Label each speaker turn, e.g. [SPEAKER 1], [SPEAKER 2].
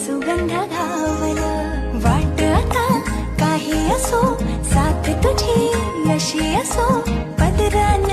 [SPEAKER 1] सुगंध घावल वाट आता काही असो साथ तुझी अशी असो पदरान